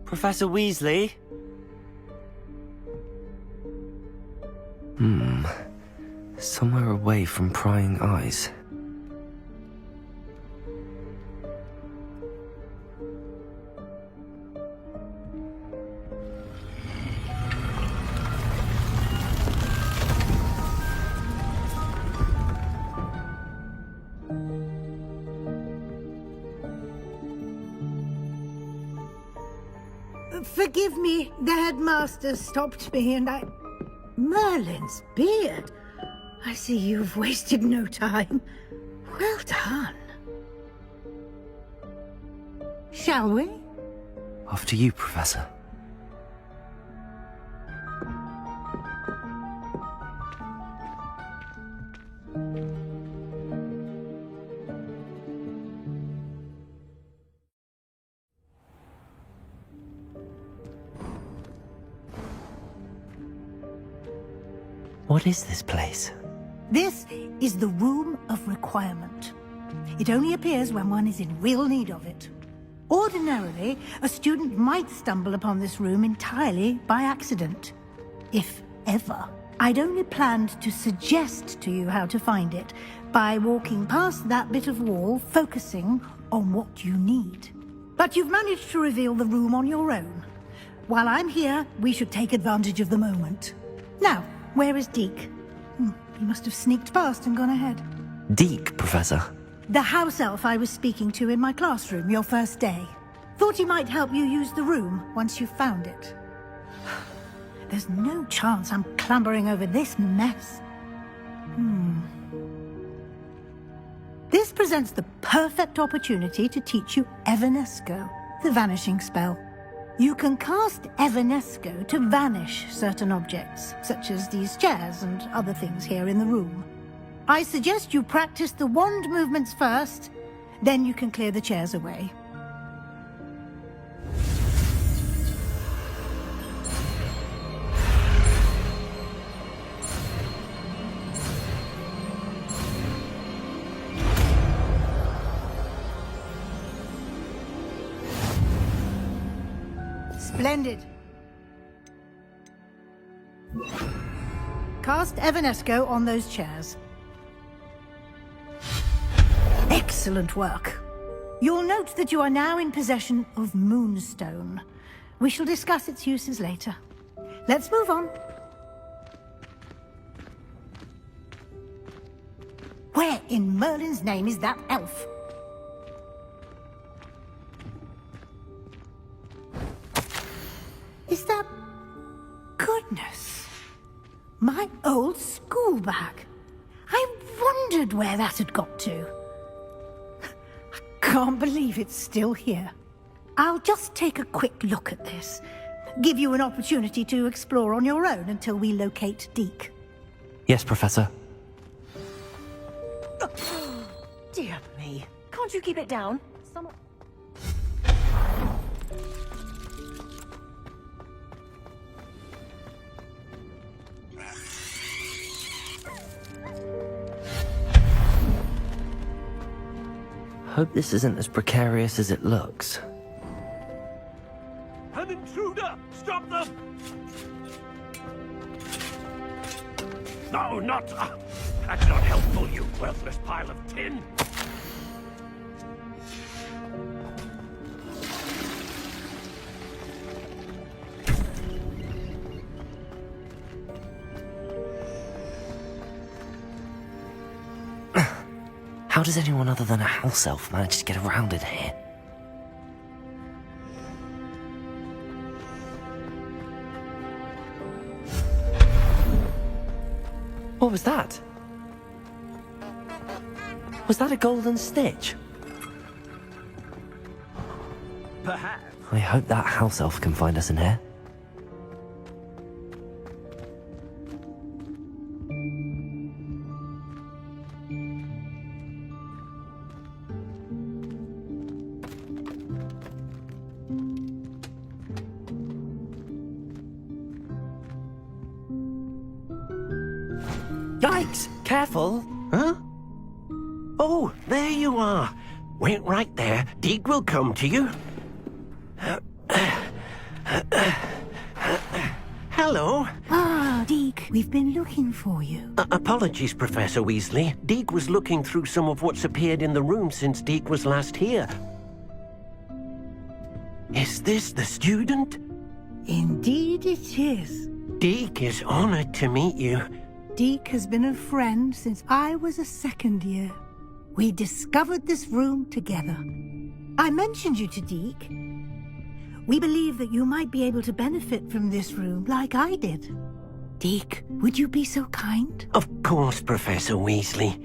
Professor Weasley? Somewhere away from prying eyes. Forgive me, the headmaster stopped me and I... Merlin's beard! I see you've wasted no time. Well done. Shall we? After you, Professor. What is this place? This is the Room of Requirement. It only appears when one is in real need of it. Ordinarily, a student might stumble upon this room entirely by accident. If ever. I'd only planned to suggest to you how to find it by walking past that bit of wall, focusing on what you need. But you've managed to reveal the room on your own. While I'm here, we should take advantage of the moment. Now, where is Deke? He must have sneaked past and gone ahead. Deke, Professor. The house elf I was speaking to in my classroom your first day. Thought he might help you use the room once you found it. There's no chance I'm clambering over this mess. This presents the perfect opportunity to teach you Evanesco, the vanishing spell. You can cast Evanesco to vanish certain objects, such as these chairs and other things here in the room. I suggest you practice the wand movements first, then you can clear the chairs away. Splendid. Cast Evanesco on those chairs. Excellent work. You'll note that you are now in possession of Moonstone. We shall discuss its uses later. Let's move on. Where in Merlin's name is that elf? Is that... Goodness. My old school bag. I wondered where that had got to. I can't believe it's still here. I'll just take a quick look at this. Give you an opportunity to explore on your own until we locate Deke. Yes, Professor. Dear me. Can't you keep it down? Hope this isn't as precarious as it looks. An intruder! Stop them! No, not... that's not helpful, you worthless pile of tin! How does anyone other than a house elf manage to get around in here? What was that? Was that a golden stitch? Perhaps. I hope that house elf can find us in here. Yikes! Careful! Huh? Oh, there you are. Wait right there. Deke will come to you. Hello. Ah, Deke, we've been looking for you. Apologies, Professor Weasley. Deke was looking through some of what's appeared in the room since Deke was last here. Is this the student? Indeed it is. Deke is honored to meet you. Deke has been a friend since I was a second year. We discovered this room together. I mentioned you to Deke. We believe that you might be able to benefit from this room like I did. Deke, would you be so kind? Of course, Professor Weasley.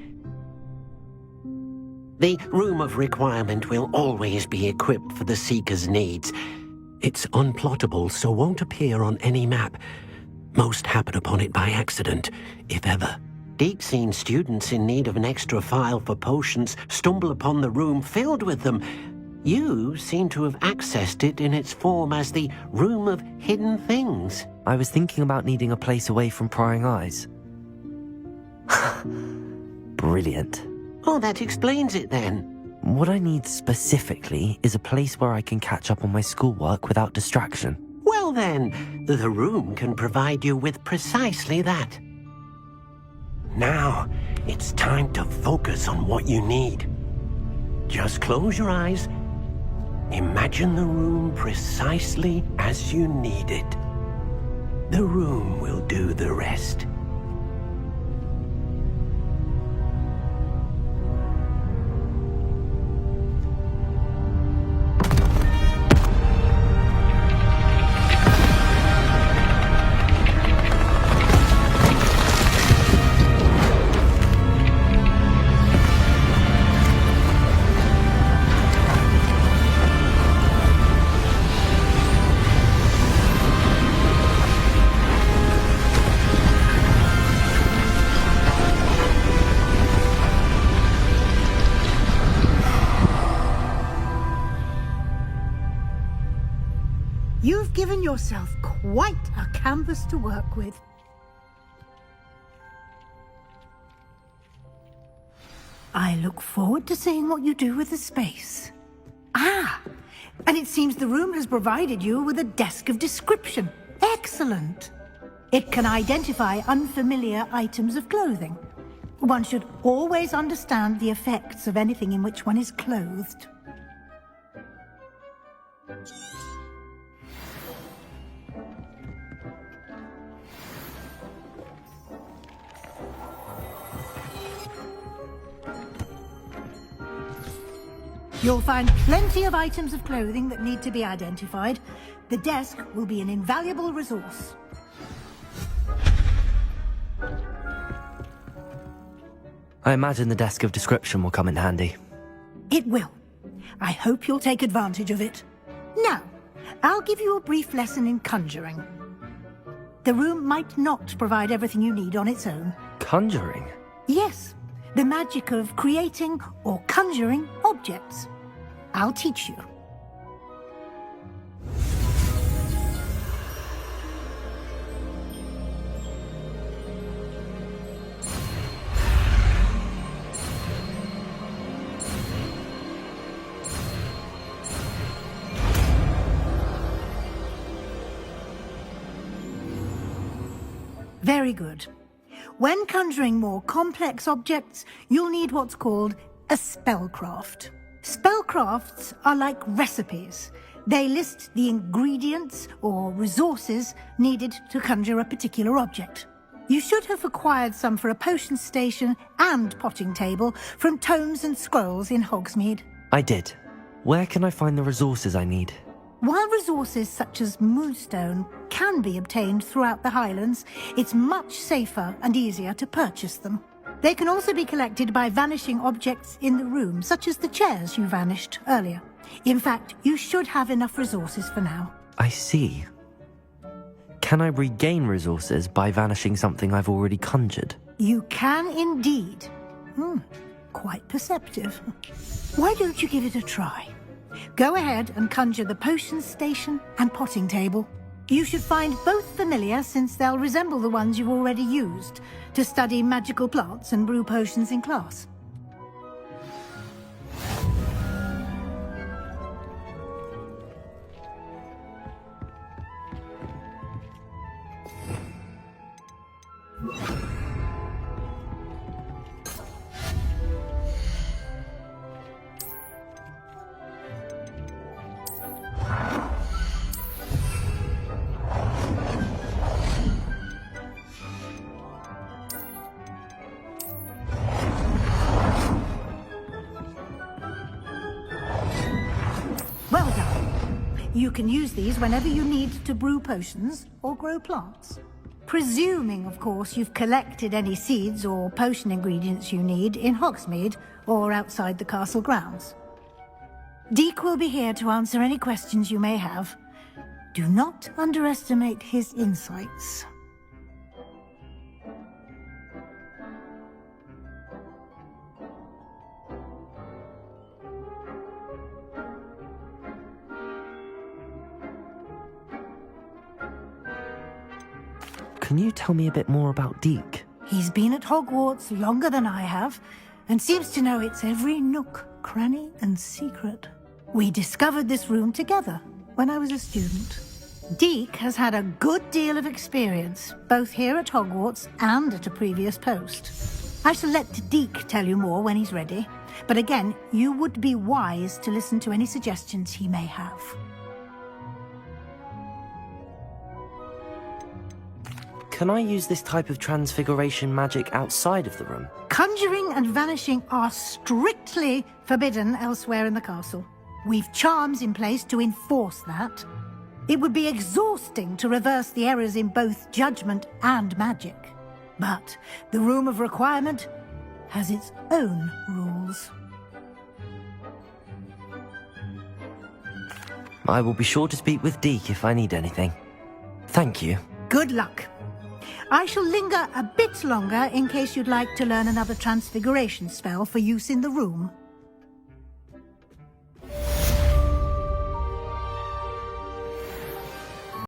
The Room of Requirement will always be equipped for the Seeker's needs. It's unplottable, so won't appear on any map. Most happen upon it by accident, if ever. Deke's seen students in need of an extra file for potions stumble upon the room filled with them. You seem to have accessed it in its form as the Room of Hidden Things. I was thinking about needing a place away from prying eyes. Brilliant. Oh, that explains it then. What I need specifically is a place where I can catch up on my schoolwork without distraction. Well then, the room can provide you with precisely that. Now, it's time to focus on what you need. Just close your eyes. Imagine the room precisely as you need it. The room will do the rest. You've given yourself quite a canvas to work with. I look forward to seeing what you do with the space. Ah, and it seems the room has provided you with a desk of description. Excellent. It can identify unfamiliar items of clothing. One should always understand the effects of anything in which one is clothed. You'll find plenty of items of clothing that need to be identified. The desk will be an invaluable resource. I imagine the desk of description will come in handy. It will. I hope you'll take advantage of it. Now, I'll give you a brief lesson in conjuring. The room might not provide everything you need on its own. Conjuring? Yes, the magic of creating or conjuring objects. I'll teach you. Very good. When conjuring more complex objects, you'll need what's called a spellcraft. Spellcrafts are like recipes. They list the ingredients or resources needed to conjure a particular object. You should have acquired some for a potion station and potting table from tomes and scrolls in Hogsmeade. I did. Where can I find the resources I need? While resources such as moonstone can be obtained throughout the Highlands, it's much safer and easier to purchase them. They can also be collected by vanishing objects in the room, such as the chairs you vanished earlier. In fact, you should have enough resources for now. I see. Can I regain resources by vanishing something I've already conjured? You can indeed. Quite perceptive. Why don't you give it a try? Go ahead and conjure the potion station and potting table. You should find both familiar, since they'll resemble the ones you've already used to study magical plants and brew potions in class. You can use these whenever you need to brew potions or grow plants. Presuming, of course, you've collected any seeds or potion ingredients you need in Hogsmeade or outside the castle grounds. Deek will be here to answer any questions you may have. Do not underestimate his insights. Can you tell me a bit more about Deek? He's been at Hogwarts longer than I have, and seems to know its every nook, cranny, and secret. We discovered this room together when I was a student. Deek has had a good deal of experience, both here at Hogwarts and at a previous post. I shall let Deek tell you more when he's ready, but again, you would be wise to listen to any suggestions he may have. Can I use this type of transfiguration magic outside of the room? Conjuring and vanishing are strictly forbidden elsewhere in the castle. We've charms in place to enforce that. It would be exhausting to reverse the errors in both judgment and magic. But the Room of Requirement has its own rules. I will be sure to speak with Deek if I need anything. Thank you. Good luck. I shall linger a bit longer in case you'd like to learn another transfiguration spell for use in the room.